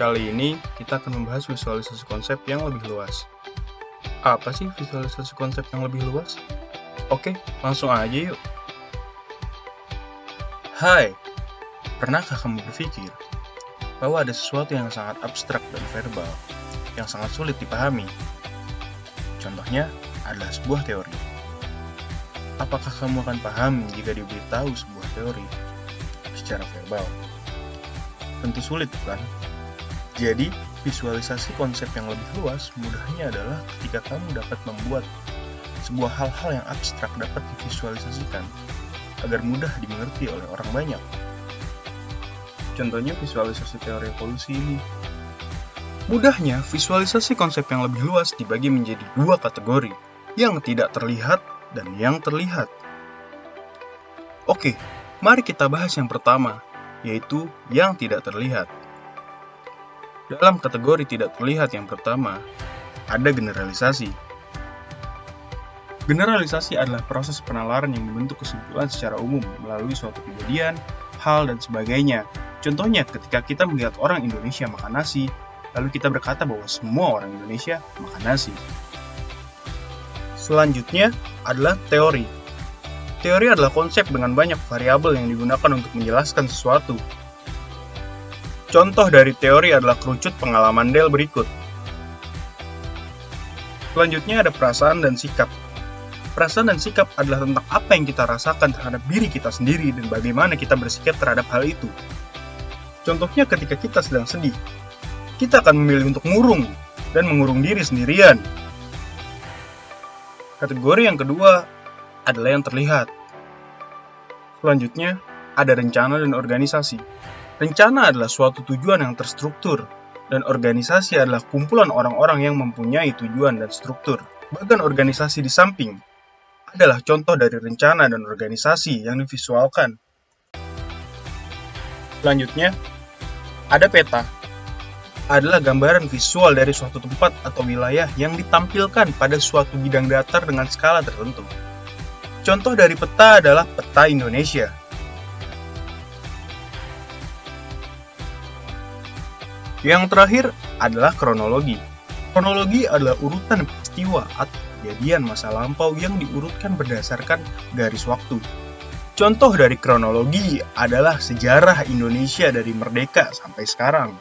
Kali ini kita akan membahas visualisasi konsep yang lebih luas. Apa sih visualisasi konsep yang lebih luas? Oke, langsung aja yuk. Hai, pernahkah kamu berpikir bahwa ada sesuatu yang sangat abstrak dan verbal, yang sangat sulit dipahami? Contohnya adalah sebuah teori. Apakah kamu akan paham jika diberitahu sebuah teori secara verbal? Tentu sulit, bukan? Jadi, visualisasi konsep yang lebih luas mudahnya adalah ketika kamu dapat membuat sebuah hal-hal yang abstrak dapat divisualisasikan agar mudah dimengerti oleh orang banyak. Contohnya visualisasi teori evolusi ini. Mudahnya, visualisasi konsep yang lebih luas dibagi menjadi dua kategori, yang tidak terlihat dan yang terlihat. Oke, mari kita bahas yang pertama, yaitu yang tidak terlihat. Dalam kategori tidak terlihat yang pertama, ada generalisasi. Generalisasi adalah proses penalaran yang membentuk kesimpulan secara umum melalui suatu kejadian, hal, dan sebagainya. Contohnya ketika kita melihat orang Indonesia makan nasi, lalu kita berkata bahwa semua orang Indonesia makan nasi. Selanjutnya adalah teori. Teori adalah konsep dengan banyak variabel yang digunakan untuk menjelaskan sesuatu. Contoh dari teori adalah kerucut pengalaman Del berikut. Selanjutnya ada perasaan dan sikap. Perasaan dan sikap adalah tentang apa yang kita rasakan terhadap diri kita sendiri dan bagaimana kita bersikap terhadap hal itu. Contohnya ketika kita sedang sedih, kita akan memilih untuk murung dan mengurung diri sendirian. Kategori yang kedua adalah yang terlihat. Selanjutnya, ada rencana dan organisasi. Rencana adalah suatu tujuan yang terstruktur, dan organisasi adalah kumpulan orang-orang yang mempunyai tujuan dan struktur. Bahkan organisasi di samping adalah contoh dari rencana dan organisasi yang divisualkan. Selanjutnya, ada peta. Adalah gambaran visual dari suatu tempat atau wilayah yang ditampilkan pada suatu bidang datar dengan skala tertentu. Contoh dari peta adalah peta Indonesia. Yang terakhir adalah kronologi. Kronologi adalah urutan peristiwa atau kejadian masa lampau yang diurutkan berdasarkan garis waktu. Contoh dari kronologi adalah sejarah Indonesia dari merdeka sampai sekarang.